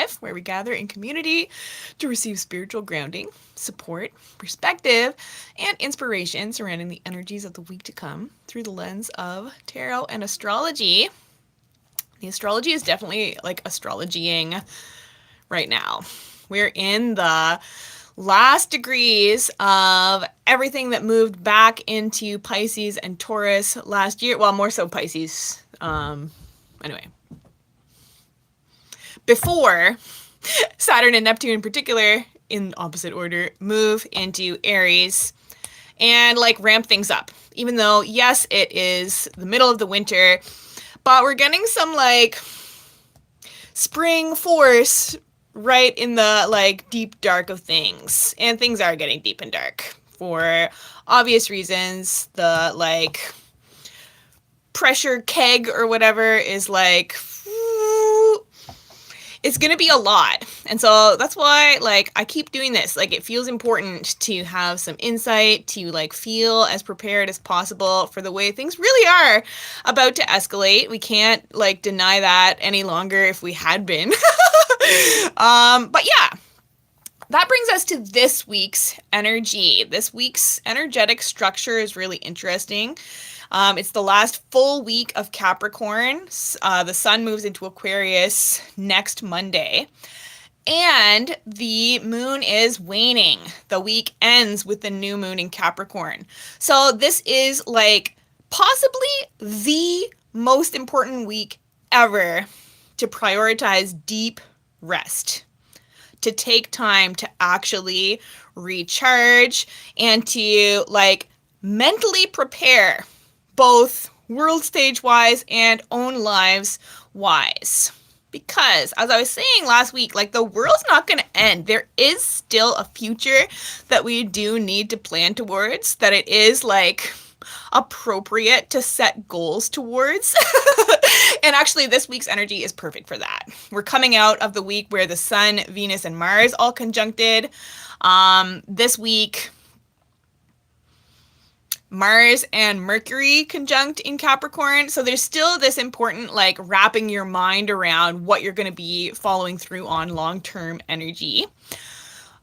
Live, where we gather in community to receive spiritual grounding, support, perspective, and inspiration surrounding the energies of the week to come through the lens of tarot and astrology. The astrology is definitely like astrologying right now. We're in the last degrees of everything that moved back into Pisces and Taurus last year. Well, more so Pisces. Anyway, before Saturn and Neptune in particular, in opposite order, move into Aries and like ramp things up. Even though, yes, it is the middle of the winter, but we're getting some like spring force right in the like deep dark of things. And things are getting deep and dark for obvious reasons. The like pressure keg or whatever is like it's gonna be a lot. And so that's why like I keep doing this. Like it feels important to have some insight, to like feel as prepared as possible for the way things really are about to escalate. We can't like deny that any longer if we had been. But yeah, that brings us to this week's energy. This week's energetic structure is really interesting. It's the last full week of Capricorn. The sun moves into Aquarius next Monday. And the moon is waning. The week ends with the new moon in Capricorn. So this is like possibly the most important week ever to prioritize deep rest, to take time to actually recharge and to like mentally prepare both world stage wise and own lives wise. Because as I was saying last week, like the world's not going to end. There is still a future that we do need to plan towards, that it is like appropriate to set goals towards. And actually this week's energy is perfect for that. We're coming out of the week where the sun, Venus, and Mars all conjuncted. This week Mars and Mercury conjunct in Capricorn. So there's still this important like wrapping your mind around what you're going to be following through on long-term energy.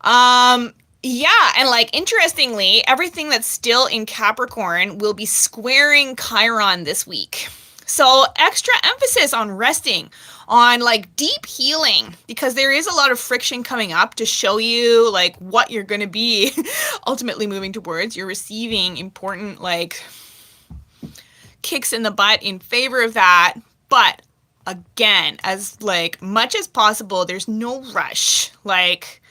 Yeah, and like interestingly, everything that's still in Capricorn will be squaring Chiron this week. So extra emphasis on resting, on like deep healing, because there is a lot of friction coming up to show you like what you're going to be ultimately moving towards. You're receiving important like kicks in the butt in favor of that. But again, as like much as possible, there's no rush. Like,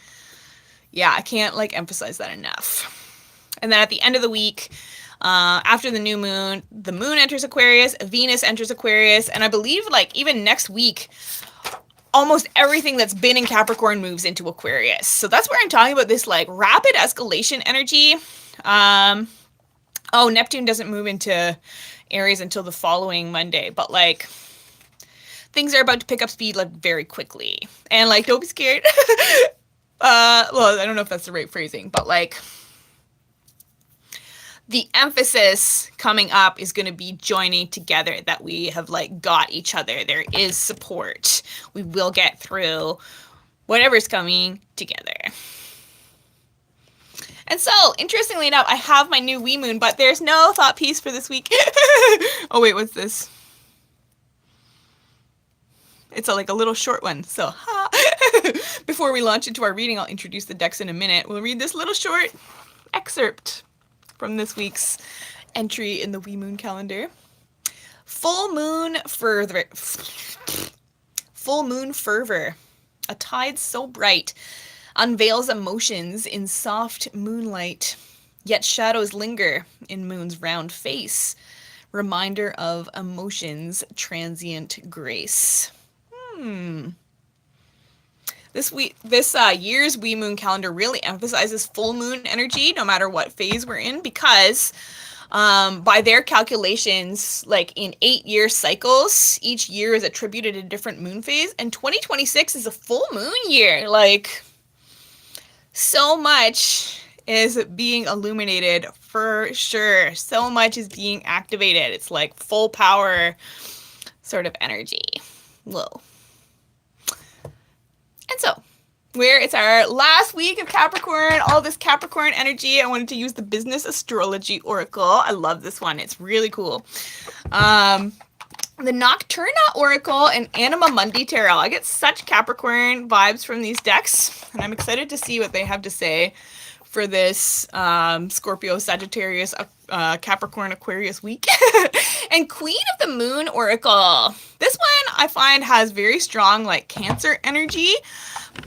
yeah, I can't like emphasize that enough. And then at the end of the week, after the new moon, the moon enters Aquarius, Venus enters Aquarius, and I believe like even next week, almost everything that's been in Capricorn moves into Aquarius. So that's where I'm talking about this like rapid escalation energy. Oh, Neptune doesn't move into Aries until the following Monday, but like things are about to pick up speed like very quickly. And like don't be scared. Well, I don't know if that's the right phrasing, but like the emphasis coming up is going to be joining together, that we have like got each other. There is support. We will get through whatever's coming together. And so, interestingly enough, I have my new wee moon, but there's no thought piece for this week. Oh wait, what's this? It's like a little short one. So, before we launch into our reading, I'll introduce the decks in a minute. We'll read this little short excerpt from this week's entry in the wee moon calendar. Full moon fervor. Full moon fervor. A tide so bright unveils emotions in soft moonlight, yet shadows linger in moon's round face, reminder of emotion's transient grace. This year's wee moon calendar really emphasizes full moon energy no matter what phase we're in, because by their calculations, like in 8-year cycles, each year is attributed a different moon phase, and 2026 is a full moon year. Like, so much is being illuminated for sure. So much is being activated. It's like full power sort of energy. Whoa. where it's our last week of Capricorn, all this Capricorn energy. I wanted to use the Business Astrology Oracle. I love this one. It's really cool. The Nocturna Oracle and Anima Mundi Tarot. I get such Capricorn vibes from these decks, and I'm excited to see what they have to say for this Scorpio, Sagittarius, Capricorn, Aquarius week. And Queen of the Moon Oracle. This one I find has very strong like Cancer energy,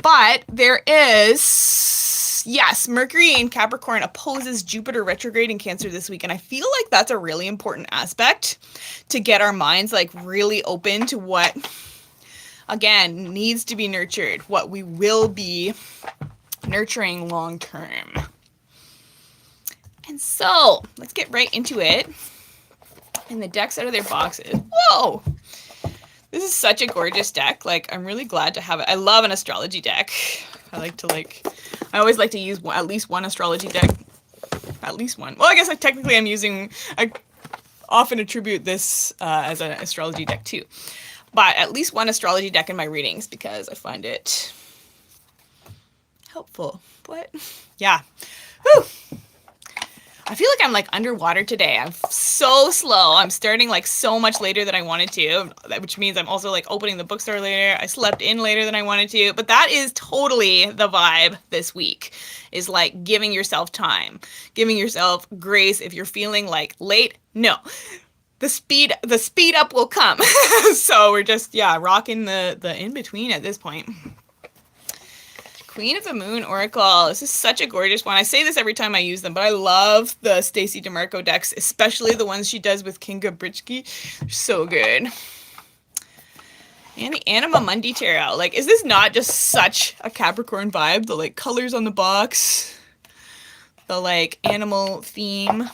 but there is, yes, Mercury in Capricorn opposes Jupiter retrograde in Cancer this week, and I feel like that's a really important aspect to get our minds like really open to what, again, needs to be nurtured, what we will be nurturing long term. And so let's get right into it. And the decks out of their boxes. Whoa! This is such a gorgeous deck. Like, I'm really glad to have it. I love an astrology deck. I always like to use at least one astrology deck. At least one. Well, I guess I often attribute this as an astrology deck too. But at least one astrology deck in my readings because I find it helpful. What? Yeah. Whew. I feel like I'm like underwater today. I'm so slow. I'm starting like so much later than I wanted to, which means I'm also like opening the bookstore later. I slept in later than I wanted to, but that is totally the vibe this week, is like giving yourself time, giving yourself grace. If you're feeling like late, no, the speed up will come. So we're just, rocking the in-between at this point. Queen of the Moon Oracle. This is such a gorgeous one. I say this every time I use them, but I love the Stacey DeMarco decks, especially the ones she does with Kinga Britschke. They're so good. And the Anima Mundi Tarot. Like, is this not just such a Capricorn vibe? The, like, colors on the box. The, like, animal theme.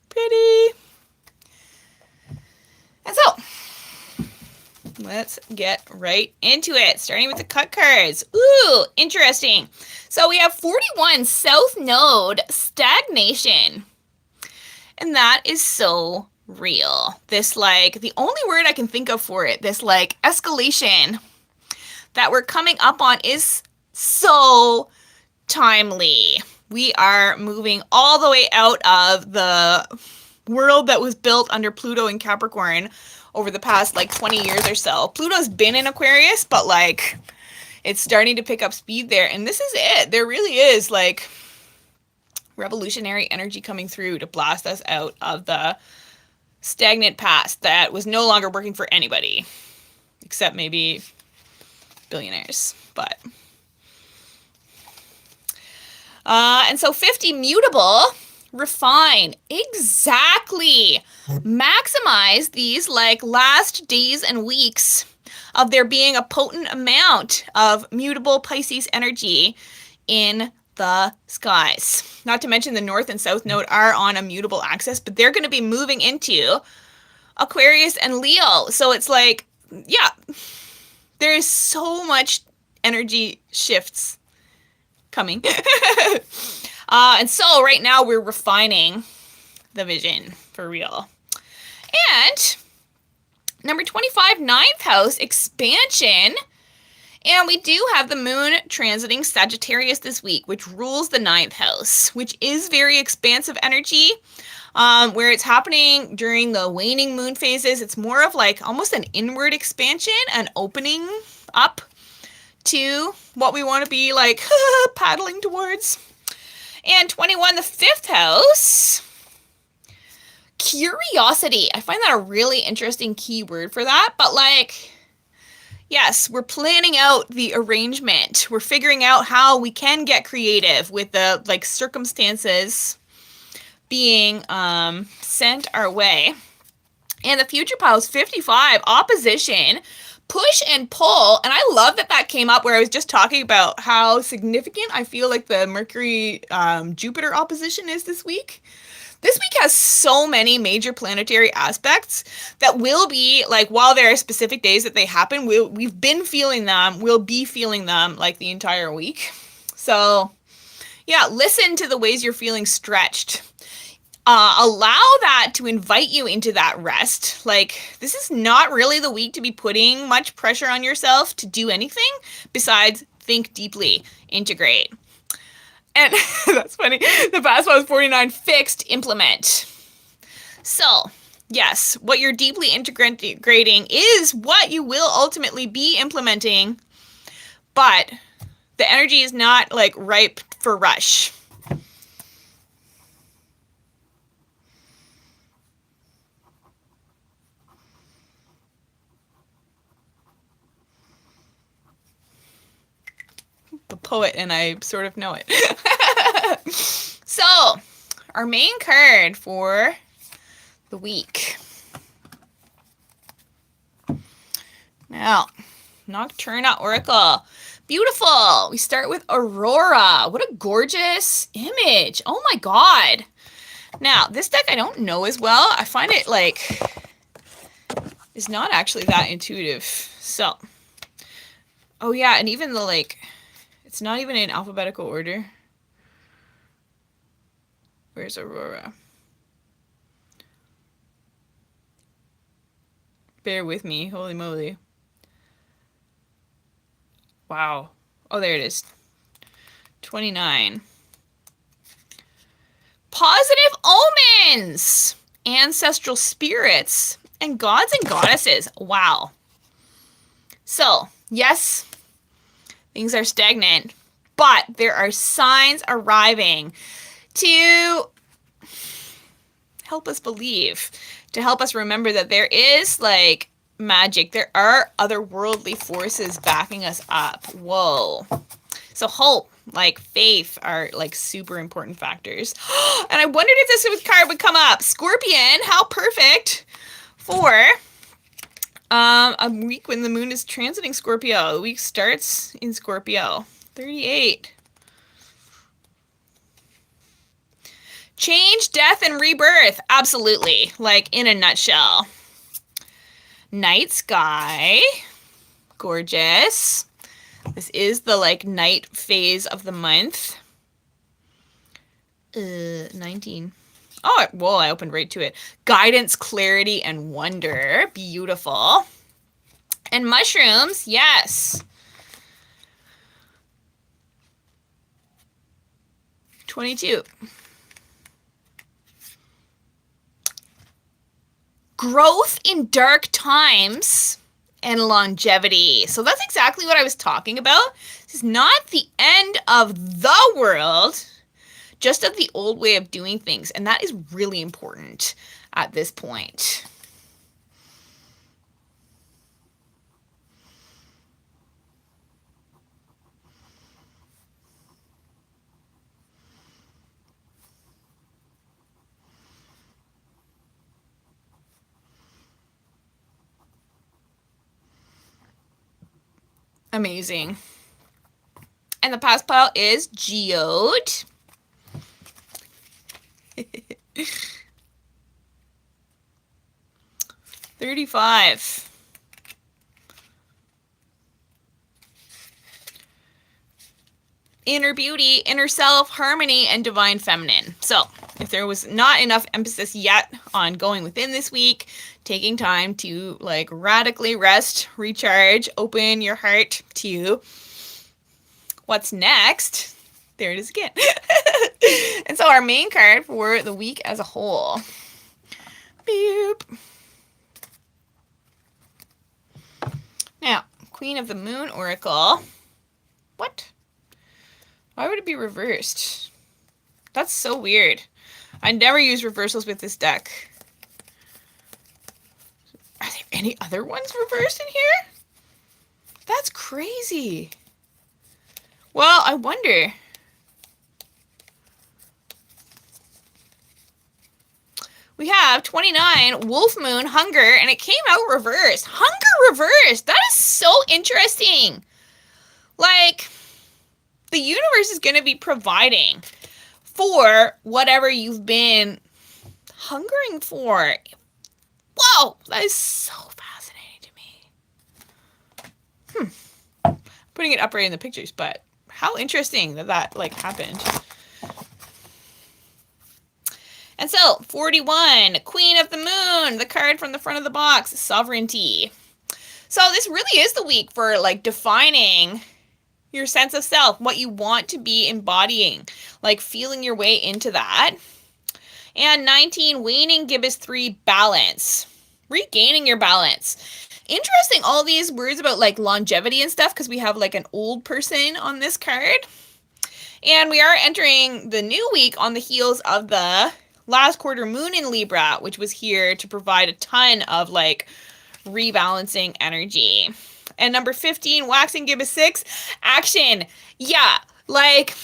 Pretty. And so, let's get right into it, starting with the cut cards. Ooh, interesting. So we have 41 South Node stagnation. And that is so real. This, like, the only word I can think of for it, this, like, escalation that we're coming up on is so timely. We are moving all the way out of the world that was built under Pluto in Capricorn over the past like 20 years or so. Pluto's been in Aquarius, but like it's starting to pick up speed there. And this is it. There really is like revolutionary energy coming through to blast us out of the stagnant past that was no longer working for anybody except maybe billionaires. But and so 50 mutable, refine, exactly. Maximize these like last days and weeks of there being a potent amount of mutable Pisces energy in the skies. Not to mention the North and South Node are on a mutable axis, but they're going to be moving into Aquarius and Leo. So it's like, yeah, there is so much energy shifts coming. And so right now we're refining the vision for real. And number 25, ninth house expansion. And we do have the moon transiting Sagittarius this week, which rules the ninth house, which is very expansive energy. Where it's happening during the waning moon phases, it's more of like almost an inward expansion, an opening up to what we want to be like paddling towards. And 21, the fifth house, curiosity. I find that a really interesting keyword for that, but like, yes, we're planning out the arrangement. We're figuring out how we can get creative with the like circumstances being sent our way. And the future house, 55, opposition, push and pull. And I love that that came up where I was just talking about how significant I feel like the Mercury Jupiter opposition is this week. This week has so many major planetary aspects that will be like, while there are specific days that they happen, we've been feeling them, we'll be feeling them like the entire week. So yeah, listen to the ways you're feeling stretched. allow that to invite you into that rest. Like, this is not really the week to be putting much pressure on yourself to do anything besides think deeply, integrate. And that's funny. The past one was 49, fixed, implement. So, yes, what you're deeply integrating is what you will ultimately be implementing, but the energy is not like ripe for rush. The poet and I sort of know it. So, our main card for the week. Now, Nocturna Oracle. Beautiful. We start with Aurora. What a gorgeous image. Oh my god. Now, this deck I don't know as well. I find it like is not actually that intuitive. So, oh yeah, and even the like, it's not even in alphabetical order. Where's Aurora? Bear with me. Holy moly. Wow. Oh, there it is. 29. Positive omens! Ancestral spirits and gods and goddesses. Wow. So, yes, things are stagnant, but there are signs arriving to help us believe, to help us remember that there is like magic. There are otherworldly forces backing us up. Whoa. So hope, like faith, are like super important factors. And I wondered if this card would come up. Scorpion, how perfect for a week when the moon is transiting Scorpio. The week starts in Scorpio. 38. Change, death, and rebirth. Absolutely. Like in a nutshell. Night sky. Gorgeous. This is the like night phase of the month. 19. Oh, well, I opened right to it. Guidance, clarity, and wonder. Beautiful. And mushrooms, yes. 22. Growth in dark times and longevity. So that's exactly what I was talking about. This is not the end of the world, just of the old way of doing things. And that is really important at this point. Amazing. And the past pile is Geode. 35. Inner beauty, inner self, harmony, and divine feminine. So if there was not enough emphasis yet on going within this week, taking time to like radically rest, recharge, open your heart to what's next, there it is again. And so our main card for the week as a whole. Boop. Now, Queen of the Moon Oracle. What? Why would it be reversed? That's so weird. I never use reversals with this deck. Are there any other ones reversed in here? That's crazy. Well, I wonder. We have 29, Wolf Moon, Hunger, and it came out reversed. Hunger reversed. That is so interesting. Like, the universe is going to be providing for whatever you've been hungering for. Whoa, that is so fascinating to me. Putting it up right in the pictures, but how interesting that like happened. And so, 41, Queen of the Moon, the card from the front of the box, sovereignty. So this really is the week for like defining your sense of self, what you want to be embodying, like feeling your way into that. And 19, waning gibbous 3, balance, regaining your balance. Interesting, all these words about like longevity and stuff, because we have like an old person on this card. And we are entering the new week on the heels of the last quarter moon in Libra, which was here to provide a ton of like rebalancing energy. And number 15, waxing gibbous 6, action. Yeah, like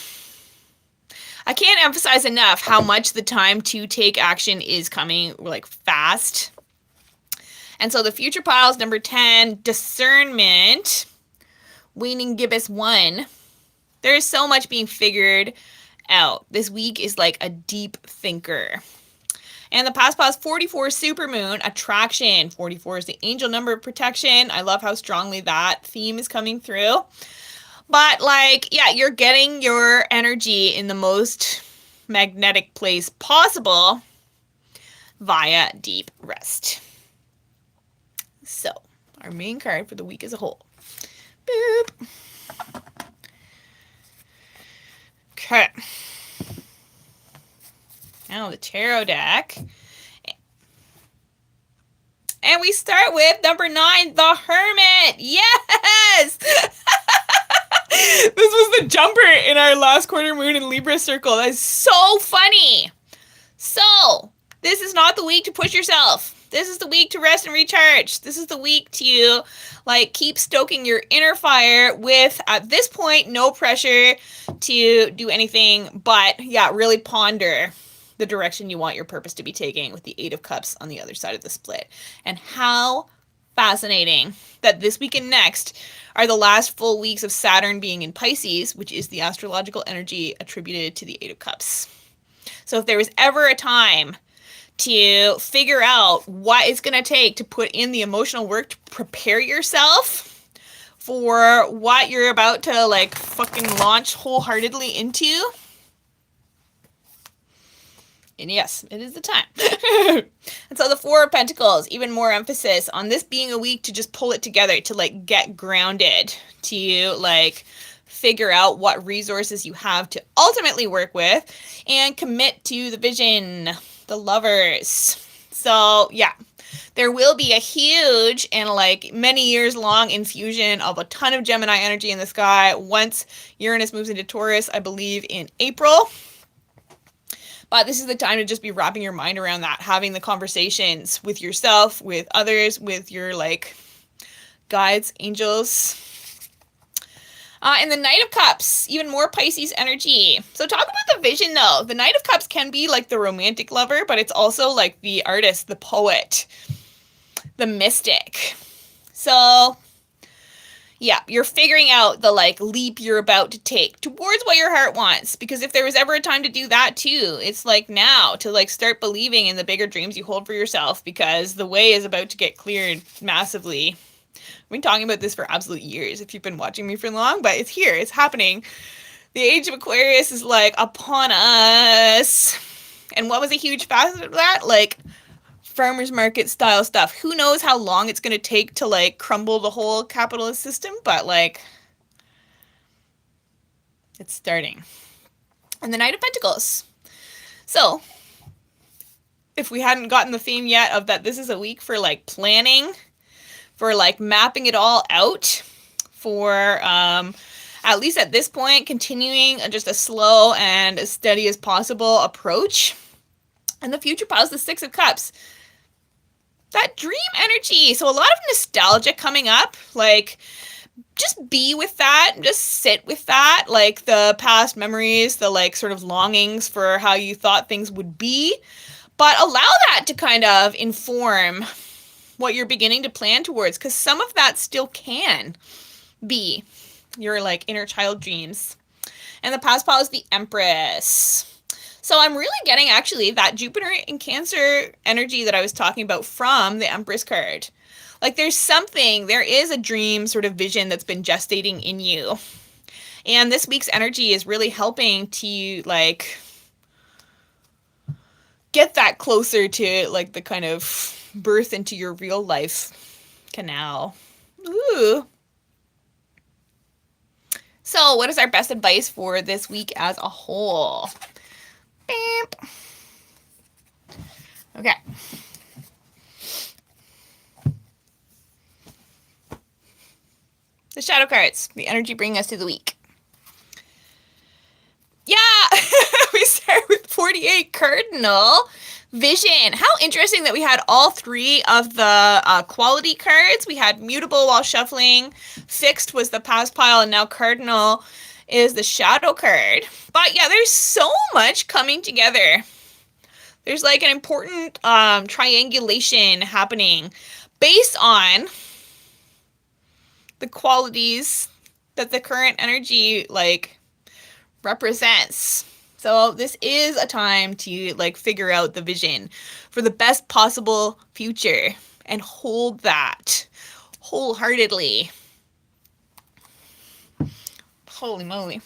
I can't emphasize enough how much the time to take action is coming like fast. And so the future piles, number 10, discernment, waning gibbous 1. There is so much being figured out. This week is like a deep thinker. And the past pause, 44, supermoon, attraction. 44 is the angel number of protection. I love how strongly that theme is coming through. But like, yeah, you're getting your energy in the most magnetic place possible via deep rest. So, our main card for the week as a whole. Boop. Okay. Now the tarot deck. And we start with number 9, the Hermit. Yes! This was the jumper in our last quarter moon in Libra circle. That is so funny. So, this is not the week to push yourself. This is the week to rest and recharge. This is the week to like keep stoking your inner fire with, at this point, no pressure to do anything, but yeah, really ponder the direction you want your purpose to be taking with the 8 of Cups on the other side of the split. And how fascinating that this week and next are the last full weeks of Saturn being in Pisces, which is the astrological energy attributed to the 8 of Cups. So if there was ever a time to figure out what it's going to take to put in the emotional work to prepare yourself for what you're about to like fucking launch wholeheartedly into, and yes, it is the time. And so the 4 of Pentacles, even more emphasis on this being a week to just pull it together, to like get grounded, to like figure out what resources you have to ultimately work with and commit to the vision, the Lovers. So yeah, there will be a huge and like many years long infusion of a ton of Gemini energy in the sky once Uranus moves into Taurus, I believe in April. But this is the time to just be wrapping your mind around that, having the conversations with yourself, with others, with your like guides, angels. And the Knight of Cups, even more Pisces energy. So talk about the vision though. The Knight of Cups can be like the romantic lover, but it's also like the artist, the poet, the mystic. So yeah, you're figuring out the like leap you're about to take towards what your heart wants. Because if there was ever a time to do that too, it's like now to like start believing in the bigger dreams you hold for yourself, because the way is about to get cleared massively. I've been talking about this for absolute years if you've been watching me for long, but it's here, it's happening. The age of Aquarius is like upon us. And what was a huge facet of that? Like farmers market style stuff. Who knows how long it's going to take to like crumble the whole capitalist system, but like it's starting. And the Knight of Pentacles. So if we hadn't gotten the theme yet of that this is a week for like planning, for like mapping it all out, for at least at this point continuing just a slow and as steady as possible approach. And the future piles, the 6 of Cups. That dream energy. So a lot of nostalgia coming up. Like, just be with that. Just sit with that. Like, the past memories, the, like, sort of longings for how you thought things would be. But allow that to kind of inform what you're beginning to plan towards. Because some of that still can be your, like, inner child dreams. And the past pile is the Empress. So I'm really getting actually that Jupiter in Cancer energy that I was talking about from the Empress card. Like there is a dream sort of vision that's been gestating in you. And this week's energy is really helping to like get that closer to like the kind of birth into your real life canal. Ooh. So, what is our best advice for this week as a whole? Beep. Okay. The shadow cards, the energy bringing us to the week. Yeah, we start with 48 cardinal vision. How interesting that we had all three of the quality cards. We had mutable while shuffling, fixed was the past pile, and now cardinal is the shadow card. But yeah, there's so much coming together. There's like an important triangulation happening based on the qualities that the current energy like represents. So this is a time to like figure out the vision for the best possible future and hold that wholeheartedly. Holy moly.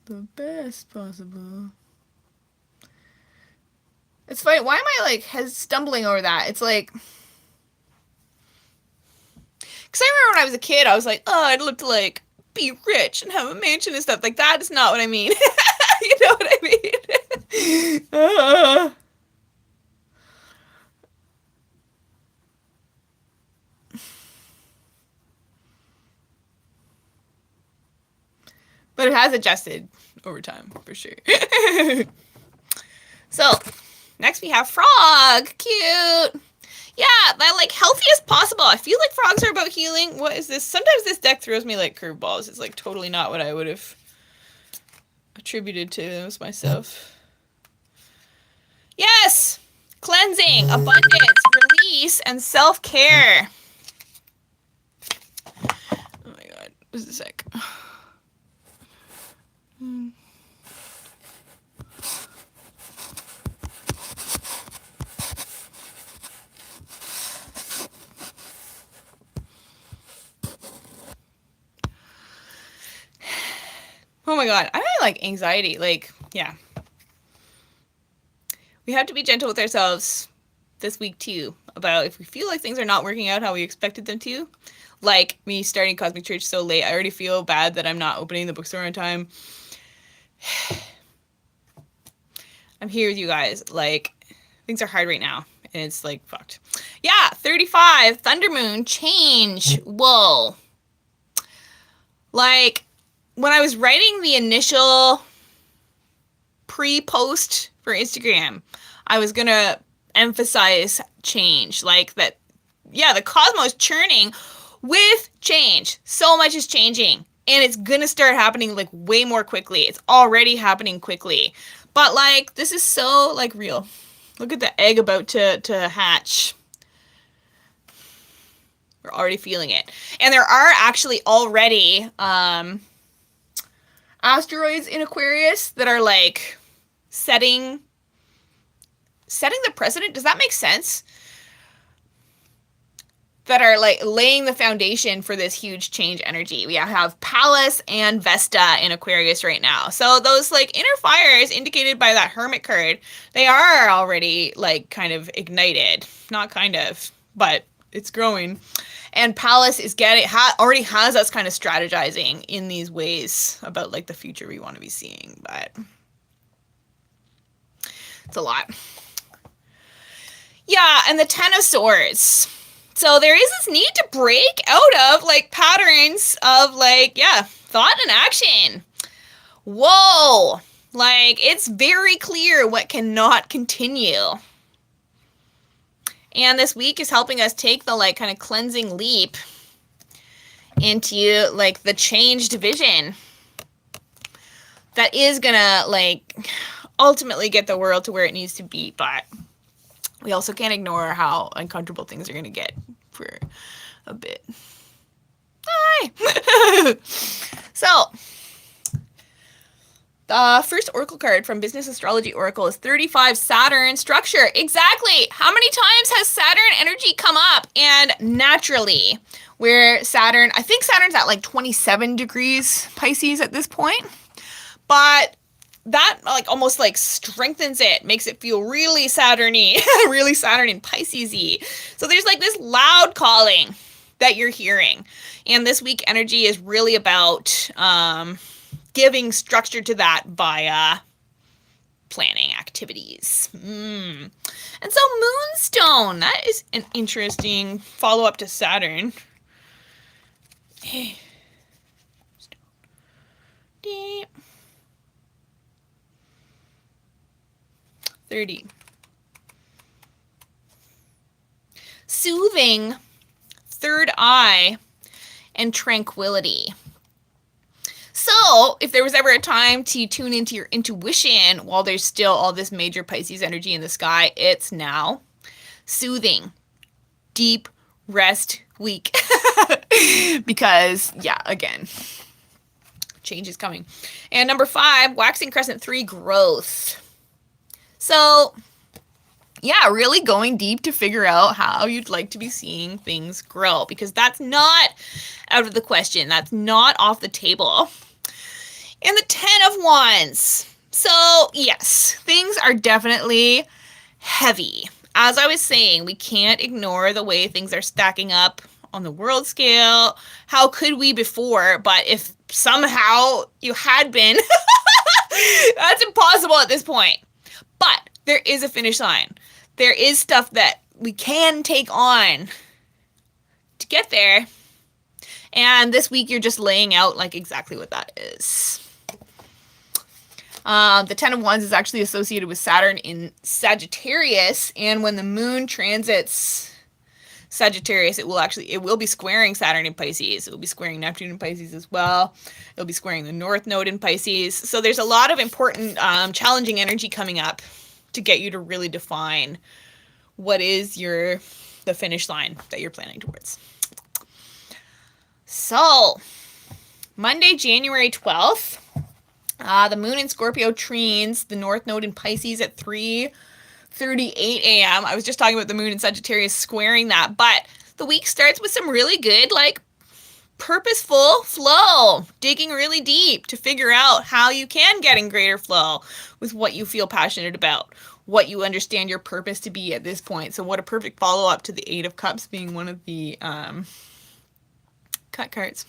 The best possible. It's funny. Why am I like stumbling over that? It's like, because I remember when I was a kid, I was like, oh, I'd love to like be rich and have a mansion and stuff. Like that is not what I mean. You know what I mean? But it has adjusted over time for sure. So next we have frog. Cute. Yeah, that like healthy as possible. I feel like frogs are about healing. What is this? Sometimes this deck throws me like curveballs. It's like totally not what I would have attributed to those myself. Yes! Cleansing, abundance, release, and self-care. Oh my god. Just a sec. Oh my god, I like anxiety. Like, yeah. We have to be gentle with ourselves this week too about if we feel like things are not working out how we expected them to. Like me starting Cosmic Church so late, I already feel bad that I'm not opening the bookstore on time. I'm here with you guys. Like, things are hard right now. And it's like fucked. Yeah, 35, Thunder Moon, change. Whoa. Like, when I was writing the initial pre-post for Instagram, I was gonna emphasize change. Like that, yeah, the cosmos churning with change. So much is changing. And it's gonna start happening like way more quickly. It's already happening quickly. But like, this is so like real. Look at the egg about to hatch. We're already feeling it. And there are actually already asteroids in Aquarius that are like setting the precedent. Does that make sense? That are like laying the foundation for this huge change energy. We have Pallas and Vesta in Aquarius right now. So those like inner fires indicated by that Hermit card, they are already like kind of ignited. Not kind of, but it's growing. And Pallas is already has us kind of strategizing in these ways about like the future we want to be seeing, but it's a lot. Yeah, and the Ten of Swords. So there is this need to break out of like patterns of like, yeah, thought and action. Whoa. Like, it's very clear what cannot continue. And this week is helping us take the like kind of cleansing leap into like the changed vision that is gonna like ultimately get the world to where it needs to be, but we also can't ignore how uncomfortable things are gonna get for a bit. Hi! So, The first oracle card from Business Astrology Oracle is 35 Saturn structure. Exactly. How many times has Saturn energy come up? And naturally, where Saturn, I think Saturn's at like 27 degrees Pisces at this point, but that like almost like strengthens it, makes it feel really Saturn-y, really Saturn and Pisces-y. So there's like this loud calling that you're hearing. And this week energy is really about giving structure to that via planning activities. And so Moonstone, that is an interesting follow-up to Saturn. 30. Soothing, third eye, and tranquility. So, if there was ever a time to tune into your intuition while there's still all this major Pisces energy in the sky, it's now. Soothing, deep rest week. Because, yeah, again, change is coming. And number 5, waxing crescent 3, growth. So, yeah, really going deep to figure out how you'd like to be seeing things grow, because that's not out of the question. That's not off the table. And the 10 of Wands. So, yes, things are definitely heavy. As I was saying, we can't ignore the way things are stacking up on the world scale. How could we before? But if somehow you had been, that's impossible at this point. But there is a finish line. There is stuff that we can take on to get there. And this week you're just laying out like exactly what that is. The 10 of Wands is actually associated with Saturn in Sagittarius, and when the moon transits Sagittarius, it will be squaring Saturn in Pisces. It will be squaring Neptune in Pisces as well. It'll be squaring the North Node in Pisces. So there's a lot of important, challenging energy coming up to get you to really define what is the finish line that you're planning towards. So, Monday, January 12th, the moon in Scorpio trines the North Node in Pisces at 3:38 a.m. I was just talking about the moon in Sagittarius squaring that, but the week starts with some really good, like, purposeful flow, digging really deep to figure out how you can get in greater flow with what you feel passionate about, what you understand your purpose to be at this point. So what a perfect follow-up to the 8 of Cups being one of the cut cards.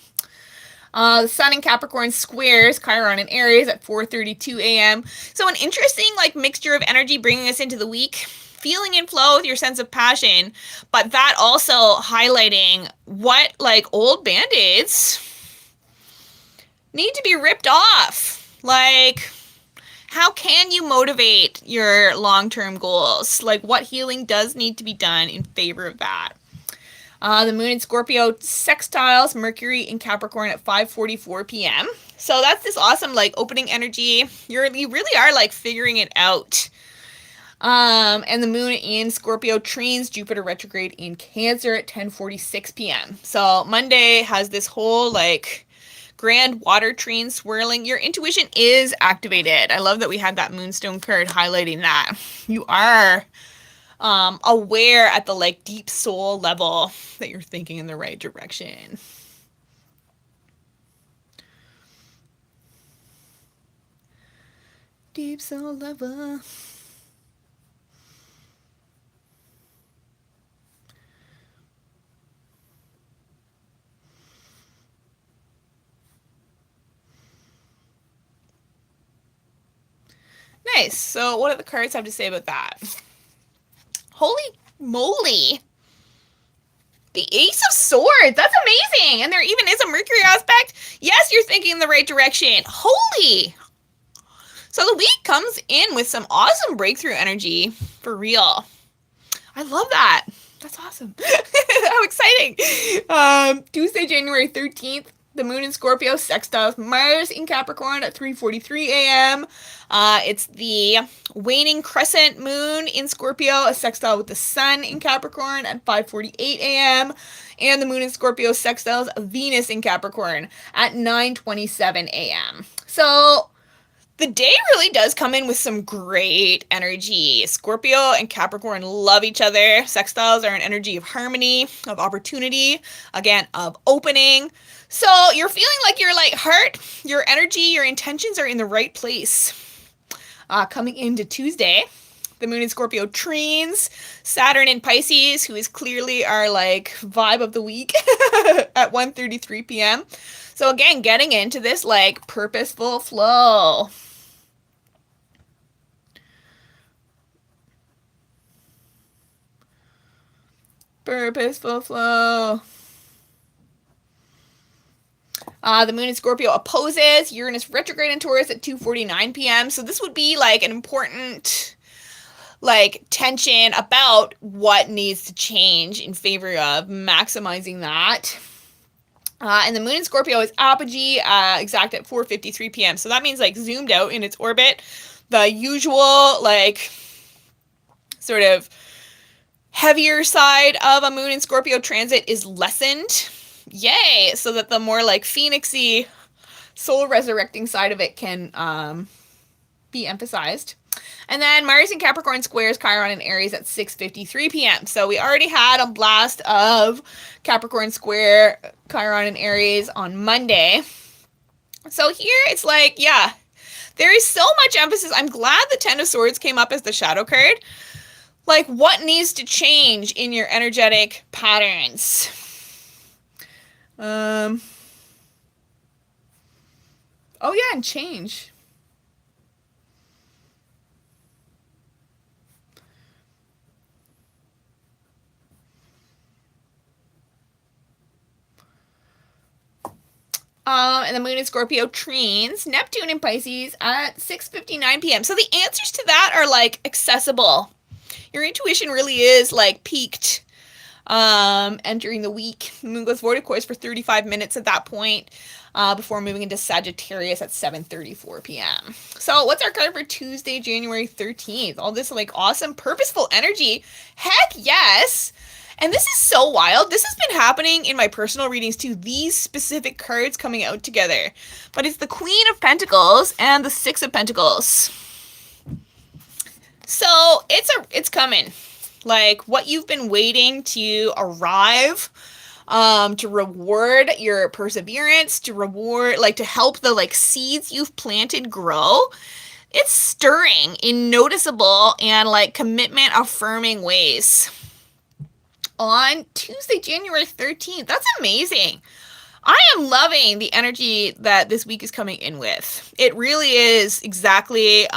The Sun in Capricorn squares Chiron in Aries at 4:32 a.m. So an interesting like mixture of energy bringing us into the week, feeling in flow with your sense of passion, but that also highlighting what like old band-aids need to be ripped off. Like, how can you motivate your long-term goals? Like, what healing does need to be done in favor of that? The moon in Scorpio sextiles Mercury in Capricorn at 5:44 p.m. So that's this awesome, like, opening energy. You really are, like, figuring it out. And the moon in Scorpio trines Jupiter retrograde in Cancer at 10:46 p.m. So Monday has this whole, like, grand water trine swirling. Your intuition is activated. I love that we had that Moonstone card highlighting that. You are aware at the like deep soul level that you're thinking in the right direction. Deep soul level. Nice. So what do the cards have to say about that? Holy moly. The Ace of Swords. That's amazing. And there even is a Mercury aspect. Yes, you're thinking in the right direction. Holy. So the week comes in with some awesome breakthrough energy. For real. I love that. That's awesome. How exciting. Tuesday, January 13th. The moon in Scorpio sextiles Mars in Capricorn at 3:43 a.m. It's the waning crescent moon in Scorpio, a sextile with the sun in Capricorn at 5:48 a.m. And the moon in Scorpio sextiles Venus in Capricorn at 9:27 a.m. So The day really does come in with some great energy. Scorpio and Capricorn love each other. Sextiles are an energy of harmony, of opportunity, again, of opening. So you're feeling like your like heart, your energy, your intentions are in the right place. Coming into Tuesday, the moon in Scorpio trines Saturn in Pisces, who is clearly our like vibe of the week at 1:33 p.m. So again, getting into this like purposeful flow. Purposeful flow. The moon in Scorpio opposes Uranus retrograde in Taurus at 2:49 p.m. So this would be like an important like tension about what needs to change in favor of maximizing that. And the moon in Scorpio is apogee exact at 4:53 p.m. So that means like zoomed out in its orbit. The usual like sort of heavier side of a moon in Scorpio transit is lessened. Yay! So that the more like phoenixy, soul resurrecting side of it can be emphasized. And then Mars in Capricorn squares Chiron in Aries at 6:53 p.m. So we already had a blast of Capricorn square Chiron in Aries on Monday. So here it's like, yeah, there is so much emphasis. I'm glad the Ten of Swords came up as the shadow card. Like, what needs to change in your energetic patterns? Oh yeah, and change. And the moon in Scorpio trines Neptune in Pisces at 6:59 p.m. So the answers to that are like accessible. Your intuition really is like peaked entering the week. The moon goes void, of course, for 35 minutes at that point before moving into Sagittarius at 7:34 p.m. So what's our card for Tuesday, January 13th? All this like awesome, purposeful energy. Heck yes! And this is so wild. This has been happening in my personal readings too. These specific cards coming out together. But it's the Queen of Pentacles and the Six of Pentacles. So it's coming. Like what you've been waiting to arrive, to reward your perseverance, to reward, like to help the like seeds you've planted grow. It's stirring in noticeable and like commitment affirming ways. On Tuesday, January 13th. That's amazing. I am loving the energy that this week is coming in with. It really is exactly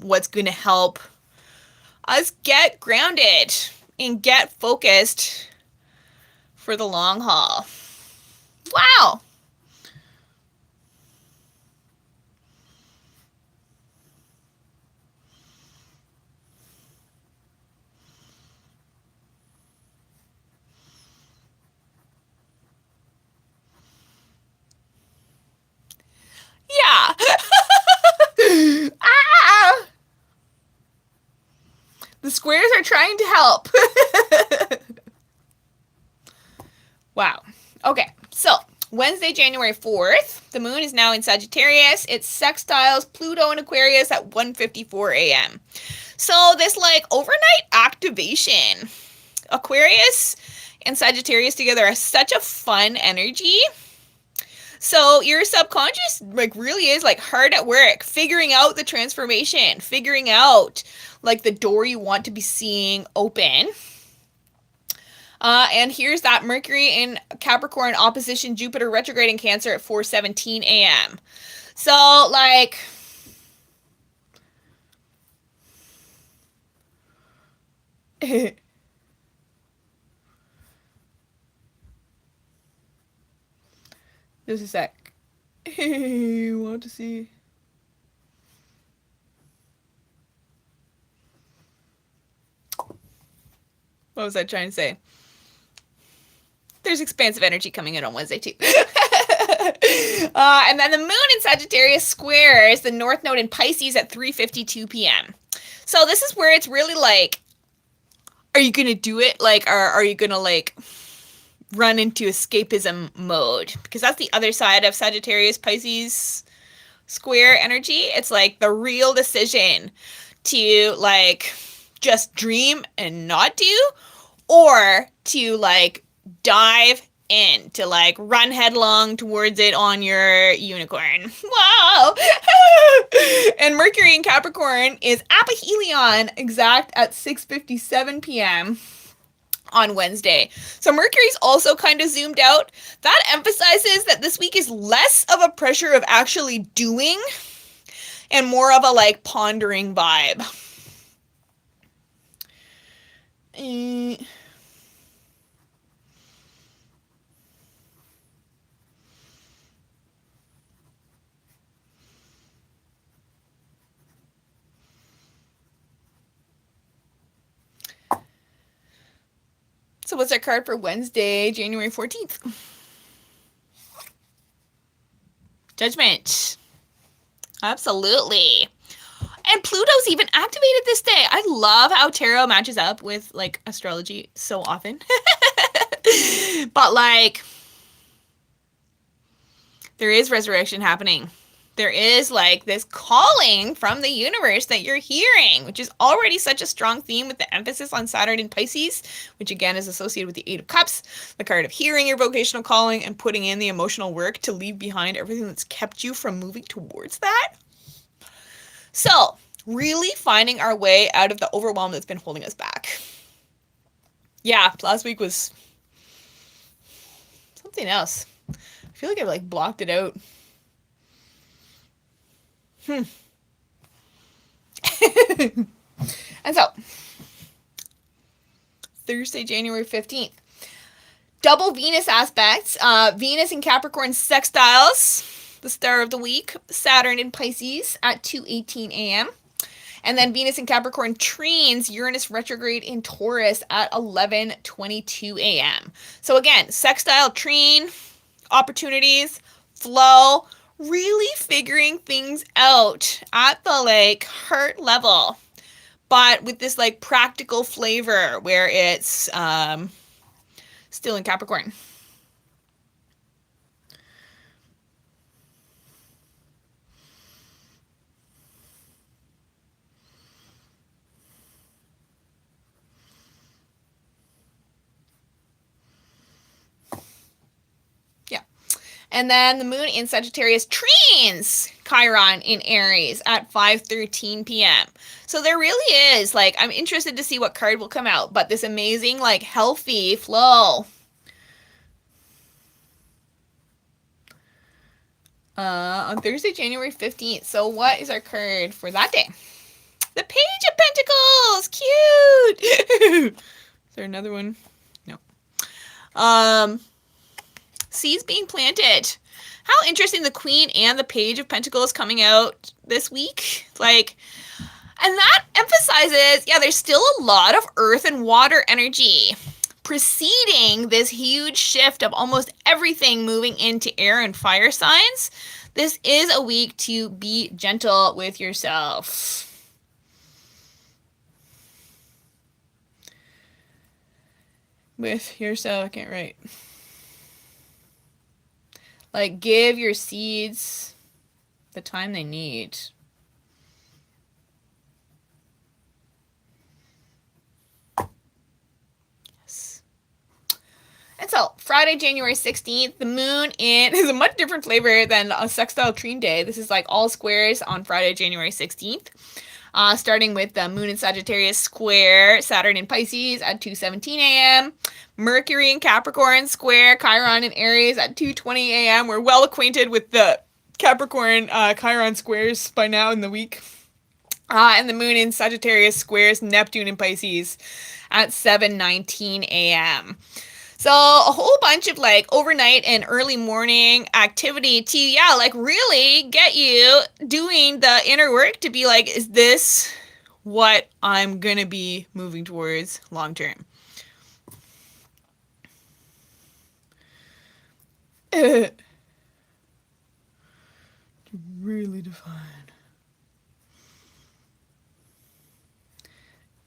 what's going to help us get grounded and get focused for the long haul. Wow. Yeah. Ah! The squares are trying to help. Wow. Okay, so Wednesday, January 4th, the moon is now in Sagittarius. It sextiles Pluto in Aquarius at 1:54 a.m. So this like overnight activation. Aquarius and Sagittarius together are such a fun energy. So your subconscious like really is like hard at work, figuring out the transformation, figuring out like the door you want to be seeing open. And here's that Mercury in Capricorn opposition Jupiter retrograde in Cancer at 4:17 a.m. So like just a sec. Want to see? What was I trying to say? There's expansive energy coming in on Wednesday too. And then the moon in Sagittarius squares the north node in Pisces at 3:52 p.m. So this is where it's really like, are you gonna do it? Like, are you gonna like run into escapism mode? Because that's the other side of Sagittarius Pisces square energy, it's like the real decision to like just dream and not do, or to like dive in, to like run headlong towards it on your unicorn. Wow. And Mercury in Capricorn is aphelion exact at 6:57 p.m. on Wednesday. So Mercury's also kind of zoomed out. That emphasizes that this week is less of a pressure of actually doing and more of a like pondering vibe. So what's our card for Wednesday, January 14th? Judgment. Absolutely. And Pluto's even activated this day. I love how tarot matches up with like astrology so often. But like, there is resurrection happening. There is like this calling from the universe that you're hearing, which is already such a strong theme with the emphasis on Saturn in Pisces, which again is associated with the Eight of Cups, the card of hearing your vocational calling and putting in the emotional work to leave behind everything that's kept you from moving towards that. So, really finding our way out of the overwhelm that's been holding us back. Yeah, last week was something else. I feel like I like blocked it out. And so, Thursday, January 15th. Double Venus aspects. Venus in Capricorn sextiles, the star of the week. Saturn in Pisces at 2:18 a.m. And then Venus in Capricorn trines Uranus retrograde in Taurus at 11:22 a.m. So again, sextile, trine, opportunities, flow, really figuring things out at the like heart level, but with this like practical flavor where it's still in Capricorn. And then the moon in Sagittarius trines Chiron in Aries at 5:13 p.m. So there really is, like, I'm interested to see what card will come out, but this amazing, like, healthy flow. On Thursday, January 15th. So what is our card for that day? The Page of Pentacles! Cute! Is there another one? No. Seeds being planted. How interesting, the Queen and the Page of Pentacles coming out this week. Like, and that emphasizes, yeah, there's still a lot of earth and water energy preceding this huge shift of almost everything moving into air and fire signs. This is a week to be gentle with yourself. With yourself, I can't write. Like, give your seeds the time they need. Yes. And so, Friday, January 16th, the moon is a much different flavor than a sextile trine day. This is like all squares on Friday, January 16th. Starting with the moon in Sagittarius square Saturn in Pisces at 2:17 a.m. Mercury in Capricorn square Chiron in Aries at 2:20 a.m. We're well acquainted with the Capricorn Chiron squares by now in the week. And the moon in Sagittarius squares Neptune in Pisces at 7:19 a.m. So a whole bunch of like overnight and early morning activity to, yeah, like really get you doing the inner work to be like, is this what I'm going to be moving towards long term? Really define.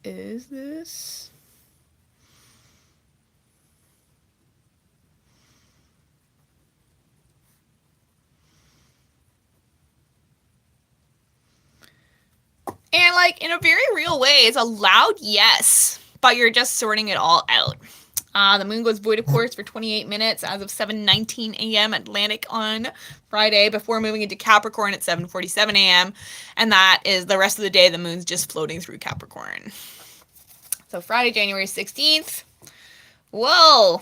Is this? like, in a very real way, it's a loud yes, but you're just sorting it all out. The moon goes void, of course, for 28 minutes as of 7:19 a.m. Atlantic on Friday before moving into Capricorn at 7:47 a.m. And that is the rest of the day. The moon's just floating through Capricorn. So Friday, January 16th. Whoa.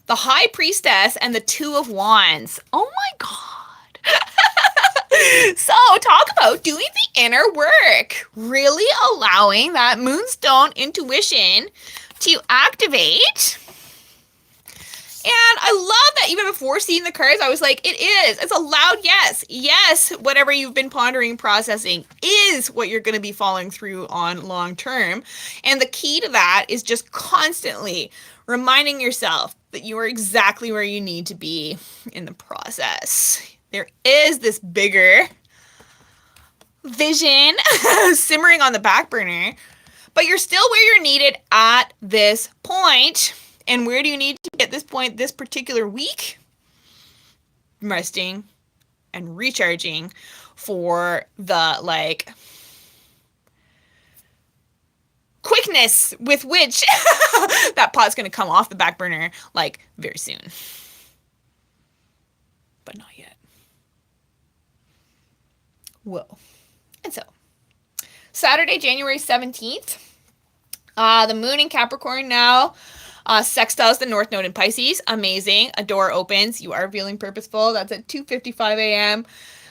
The High Priestess and the Two of Wands. Oh my God. So talk about doing the inner work. Really allowing that moonstone intuition to activate. And I love that even before seeing the cards, I was like, it is. It's a loud yes. Yes, whatever you've been pondering, processing is what you're going to be following through on long term. And the key to that is just constantly reminding yourself that you are exactly where you need to be in the process. There is this bigger vision simmering on the back burner, but you're still where you're needed at this point. And where do you need to be at this point this particular week? Resting and recharging for the, like, quickness with which that pot's going to come off the back burner, like, very soon. But not yet. Whoa. And so, Saturday, January 17th, the moon in Capricorn now sextiles the North Node in Pisces. Amazing. A door opens. You are feeling purposeful. That's at 2:55 a.m.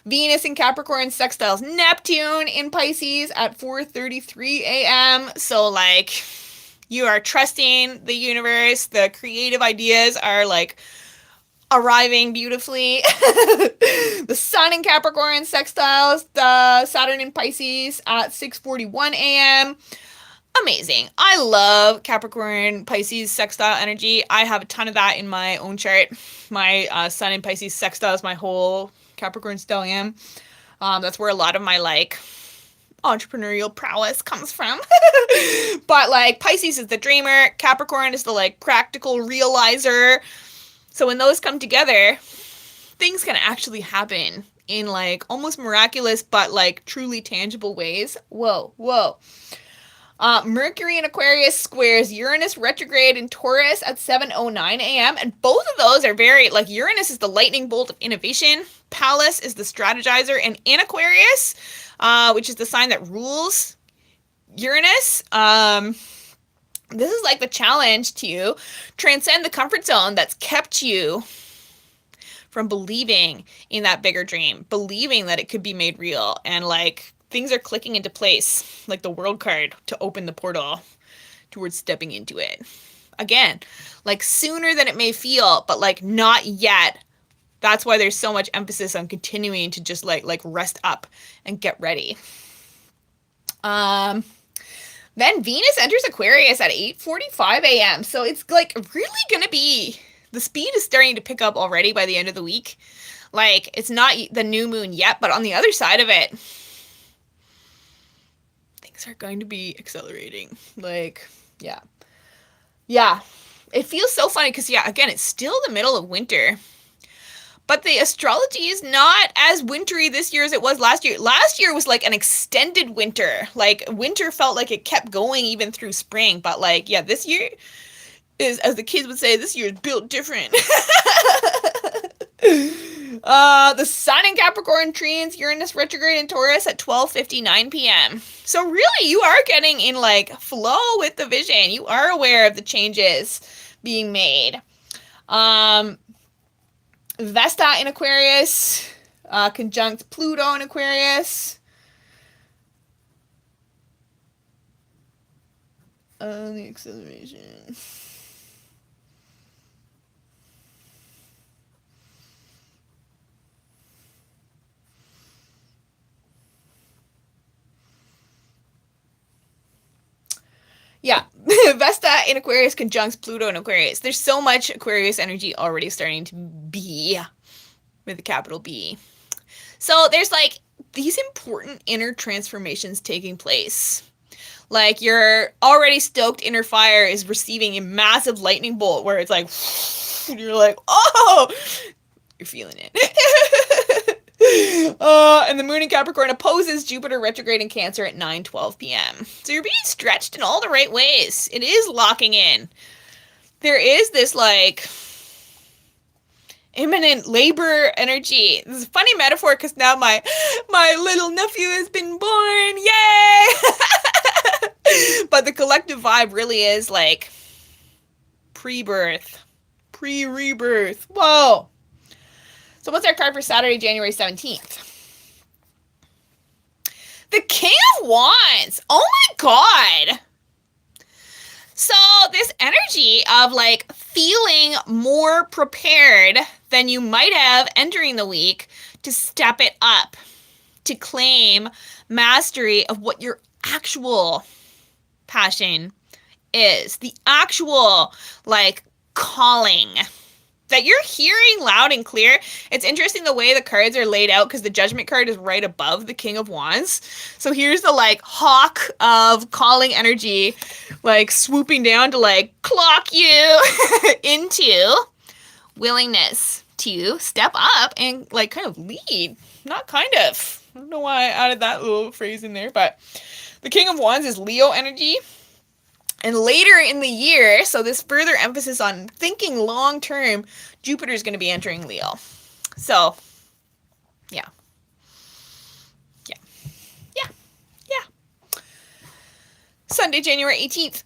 Venus in Capricorn sextiles Neptune in Pisces at 4:33 a.m. So, like, you are trusting the universe. The creative ideas are, like, arriving beautifully. The Sun in Capricorn sextiles the Saturn in Pisces at 6:41 a.m. Amazing. I love Capricorn, Pisces, sextile energy. I have a ton of that in my own chart. My Sun in Pisces sextiles my whole Capricorn stellium. That's where a lot of my, like, entrepreneurial prowess comes from. But, like, Pisces is the dreamer. Capricorn is the, like, practical realizer. So when those come together, things can actually happen in, like, almost miraculous but, like, truly tangible ways. Whoa, whoa. Mercury in Aquarius squares Uranus retrograde in Taurus at 7:09 a.m. And both of those are very, like, Uranus is the lightning bolt of innovation. Pallas is the strategizer. And in Aquarius, which is the sign that rules Uranus, this is like the challenge to transcend the comfort zone that's kept you from believing in that bigger dream, believing that it could be made real, and, like, things are clicking into place, like the World card, to open the portal towards stepping into it. Again, like, sooner than it may feel, but, like, not yet. That's why there's so much emphasis on continuing to just, like rest up and get ready. Then Venus enters Aquarius at 8:45 a.m. So it's, like, really gonna be, the speed is starting to pick up already by the end of the week. Like, it's not the new moon yet, but on the other side of it, things are going to be accelerating. Like, yeah. Yeah. It feels so funny because, yeah, again, it's still the middle of winter. But the astrology is not as wintry this year as it was last year. Last year was, like, an extended winter. Like, winter felt like it kept going even through spring. But, like, yeah, this year is, as the kids would say, this year is built different. The Sun in Capricorn trines Uranus retrograde in Taurus at 12:59 p.m. So really, you are getting in, like, flow with the vision. You are aware of the changes being made. Vesta in Aquarius, conjunct Pluto in Aquarius. The acceleration. Yeah, Vesta in Aquarius conjuncts Pluto in Aquarius. There's so much Aquarius energy already starting to be, with a capital B. So there's, like, these important inner transformations taking place. Like, your already stoked inner fire is receiving a massive lightning bolt where it's like, and you're like, oh, you're feeling it. And the moon in Capricorn opposes Jupiter retrograde in Cancer at 9:12 p.m. So you're being stretched in all the right ways. It is locking in. There is this like imminent labor energy. This is a funny metaphor because now my little nephew has been born. Yay! But the collective vibe really is like pre-birth, pre-rebirth. Whoa. So what's our card for Saturday, January 17th? The King of Wands. Oh my god. So this energy of like feeling more prepared than you might have entering the week to step it up, to claim mastery of what your actual passion is, the actual like calling that you're hearing loud and clear. It's interesting the way the cards are laid out because the Judgment card is right above the King of Wands. So here's the like hawk of calling energy like swooping down to like clock you into willingness to step up and like kind of lead. Not kind of. I don't know why I added that little phrase in there, but the King of Wands is Leo energy. And later in the year, so this further emphasis on thinking long term, Jupiter is going to be entering Leo. So, yeah. Sunday, January 18th.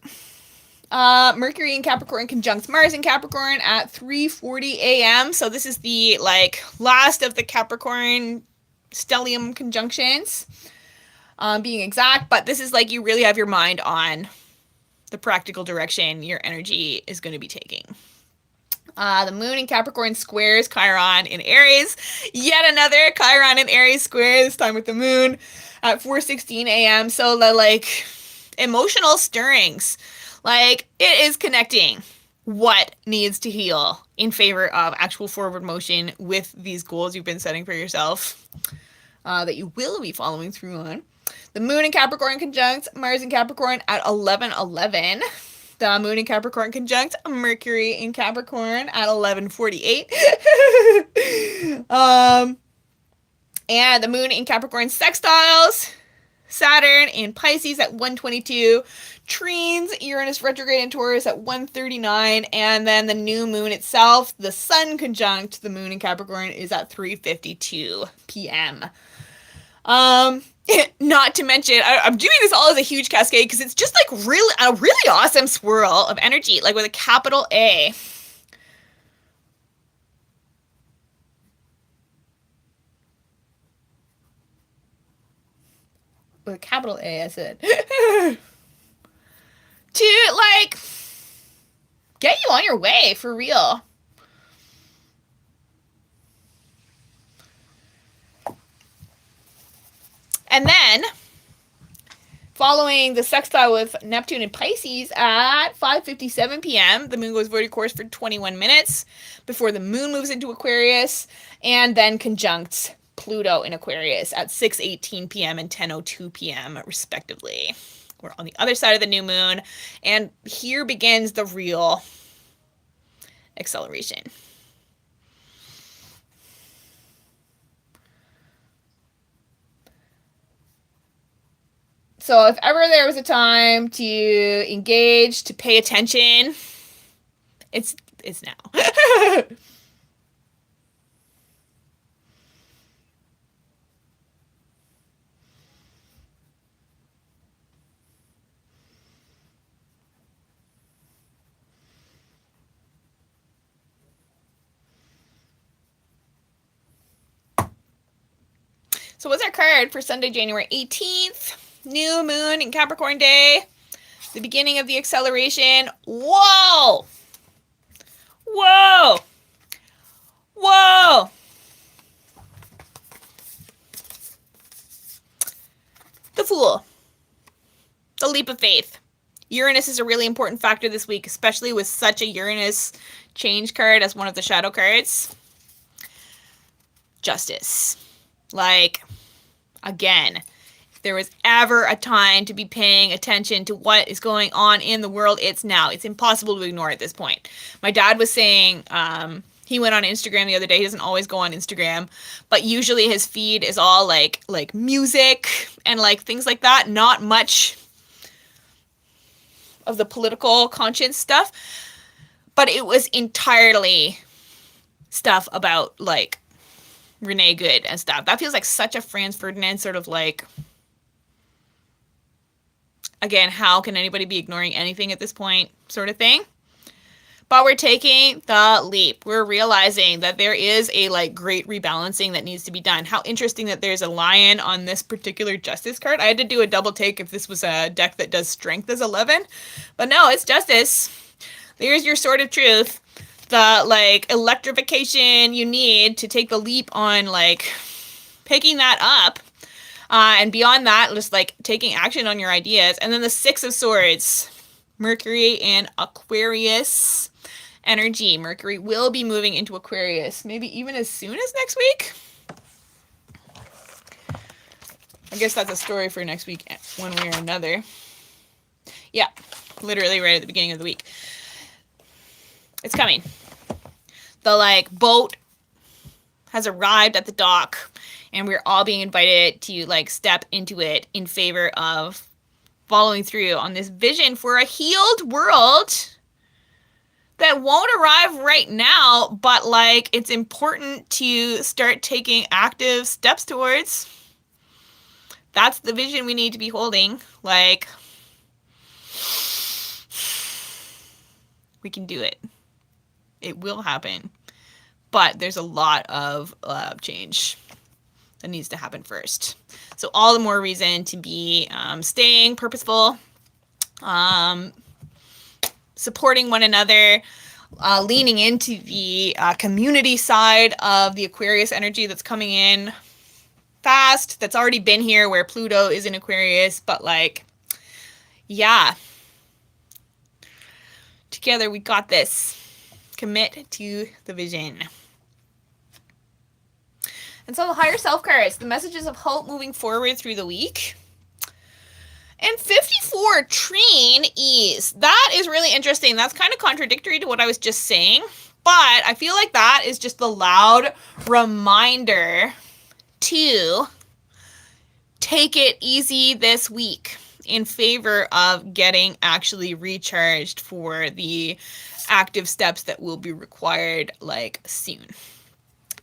Mercury in Capricorn conjuncts Mars in Capricorn at 3:40 a.m. So this is the like last of the Capricorn stellium conjunctions, being exact. But this is like you really have your mind on the practical direction your energy is going to be taking. The moon in Capricorn squares Chiron in Aries. Yet another Chiron in Aries square, this time with the moon at 4:16 a.m. So the like emotional stirrings, like it is connecting what needs to heal in favor of actual forward motion with these goals you've been setting for yourself, that you will be following through on. The moon in Capricorn conjuncts Mars in Capricorn at 11:11. The moon in Capricorn conjunct Mercury in Capricorn at 11:48. And the moon in Capricorn sextiles Saturn in Pisces at 1:22. Trines Uranus retrograde in Taurus at 1:39. And then the new moon itself, the sun conjunct the moon in Capricorn, is at 3:52 p.m. Not to mention, I'm doing this all as a huge cascade because it's just like really a really awesome swirl of energy, like with a capital A. With a capital A, I said. To like get you on your way for real. And then, following the sextile with Neptune and Pisces at 5:57 p.m., the moon goes vertical course for 21 minutes before the moon moves into Aquarius and then conjuncts Pluto in Aquarius at 6:18 p.m. and 10:02 p.m. respectively. We're on the other side of the new moon, and here begins the real acceleration. So if ever there was a time to engage, to pay attention, it's now. So what's our card for Sunday, January 18th? New moon in Capricorn day. The beginning of the acceleration. Whoa! Whoa! Whoa! The Fool. The leap of faith. Uranus is a really important factor this week, especially with such a Uranus change card as one of the shadow cards. Justice. Like, again, if there was ever a time to be paying attention to what is going on in the world, it's now. It's impossible to ignore at this point. My dad was saying, He went on Instagram the other day. He doesn't always go on Instagram, but usually his feed is all like music and like things like that. Not much of the political conscience stuff, but it was entirely stuff about like Renee Good and stuff. That feels like such a Franz Ferdinand sort of like, again, how can anybody be ignoring anything at this point sort of thing? But we're taking the leap. We're realizing that there is a like great rebalancing that needs to be done. How interesting that there's a lion on this particular justice card. I had to do a double take if this was a deck that does strength as 11. But no, it's justice. There's your sword of truth. The like electrification you need to take the leap on like picking that up. And beyond that, just like taking action on your ideas. And then the Six of Swords. Mercury and Aquarius energy. Mercury will be moving into Aquarius, maybe even as soon as next week. I guess that's a story for next week, one way or another. Yeah, literally right at the beginning of the week. It's coming. The like boat has arrived at the dock, and we're all being invited to like step into it in favor of following through on this vision for a healed world that won't arrive right now, but like it's important to start taking active steps towards. That's the vision we need to be holding. Like, we can do it. It will happen. But there's a lot of change that needs to happen first. So all the more reason to be staying purposeful, supporting one another, leaning into the community side of the Aquarius energy that's coming in fast, that's already been here where Pluto is in Aquarius, but like, yeah. Together we got this. Commit to the vision. And so the higher self cards, the messages of hope moving forward through the week. And 54, train ease. That is really interesting. That's kind of contradictory to what I was just saying. But I feel like that is just the loud reminder to take it easy this week in favor of getting actually recharged for the active steps that will be required like soon.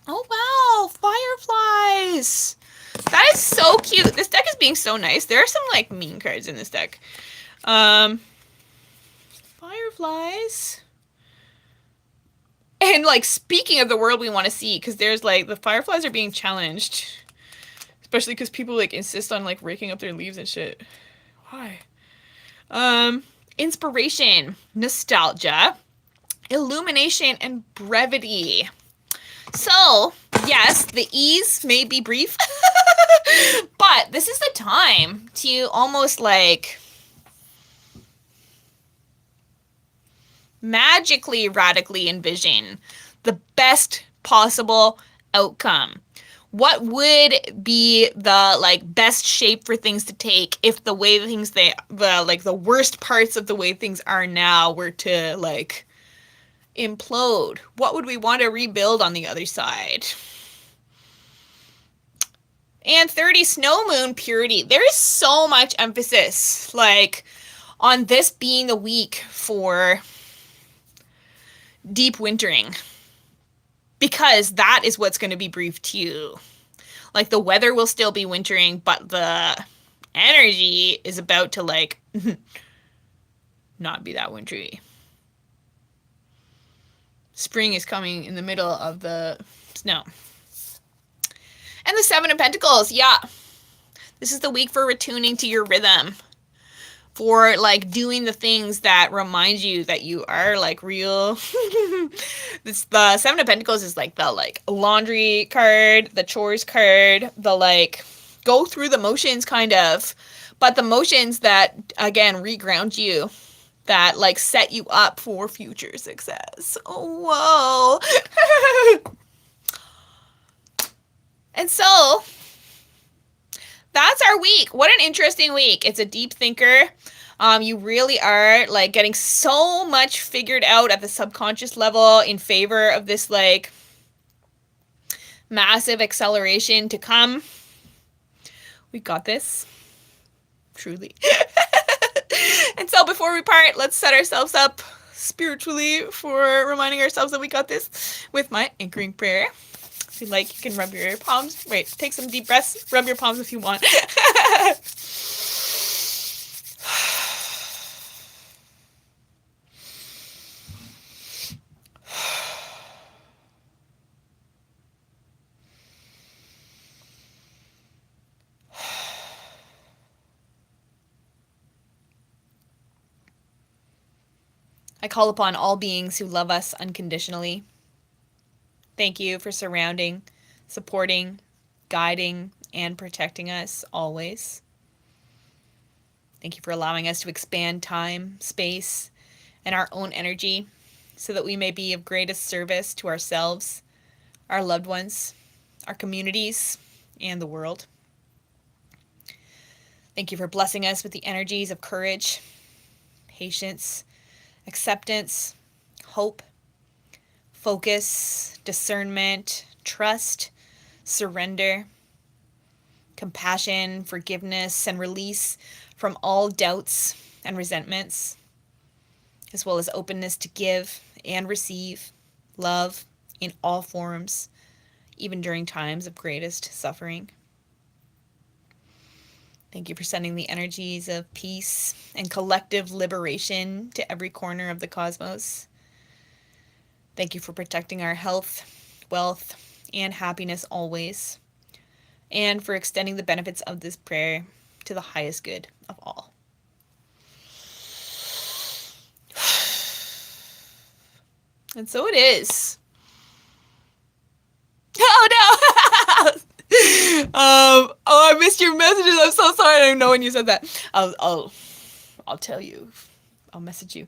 Oh wow, fireflies. That is so cute. This deck is being so nice. There are some like mean cards in this deck. Fireflies. And like speaking of the world we want to see, because there's like the fireflies are being challenged. Especially because people like insist on like raking up their leaves and shit. Why? Inspiration, nostalgia, illumination, and brevity. So, yes, the ease may be brief, but this is the time to almost like magically, radically envision the best possible outcome. What would be the like best shape for things to take if the way things the worst parts of the way things are now were to like implode? What would we want to rebuild on the other side? And 30, snow moon purity. There is so much emphasis like on this being the week for deep wintering, because that is what's going to be brief too. Like the weather will still be wintering, but the energy is about to like not be that wintry. Spring is coming in the middle of the snow. And the Seven of Pentacles, yeah. This is the week for retuning to your rhythm. For like doing the things that remind you that you are like real. The Seven of Pentacles is like the like laundry card, the chores card, the like go through the motions kind of, but the motions that again reground you, that like set you up for future success. Oh whoa. And so that's our week. What an interesting week. It's a deep thinker. You really are like getting so much figured out at the subconscious level in favor of this like massive acceleration to come. We got this. Truly. And so before we part, let's set ourselves up spiritually for reminding ourselves that we got this with my anchoring prayer. If you'd like, you can rub your palms. Wait, take some deep breaths. Rub your palms if you want. I call upon all beings who love us unconditionally. Thank you for surrounding, supporting, guiding, and protecting us always. Thank you for allowing us to expand time, space, and our own energy so that we may be of greatest service to ourselves, our loved ones, our communities, and the world. Thank you for blessing us with the energies of courage, patience, acceptance, hope, focus, discernment, trust, surrender, compassion, forgiveness, and release from all doubts and resentments, as well as openness to give and receive love in all forms, even during times of greatest suffering. Thank you for sending the energies of peace and collective liberation to every corner of the cosmos. Thank you for protecting our health, wealth, and happiness always, and for extending the benefits of this prayer to the highest good of all. And so it is. Oh no! I missed your messages. I'm so sorry. I didn't know when you said that. I'll tell you. I'll message you.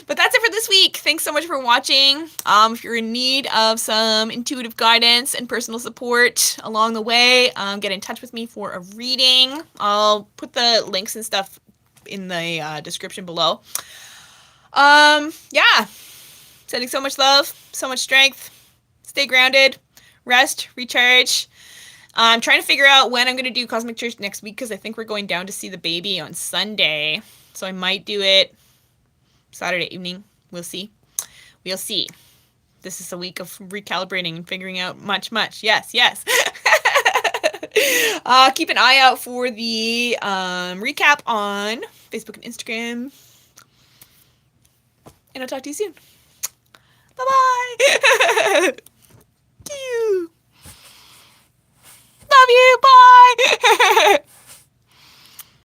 But that's it for this week. Thanks so much for watching. If you're in need of some intuitive guidance and personal support along the way, get in touch with me for a reading. I'll put the links and stuff in the description below. Yeah. Sending so much love, so much strength. Stay grounded, rest, recharge. I'm trying to figure out when I'm going to do Cosmic Church next week because I think we're going down to see the baby on Sunday. So I might do it Saturday evening. We'll see. We'll see. This is a week of recalibrating and figuring out much. Yes. Keep an eye out for the recap on Facebook and Instagram. And I'll talk to you soon. Bye-bye. You. Love you. Bye.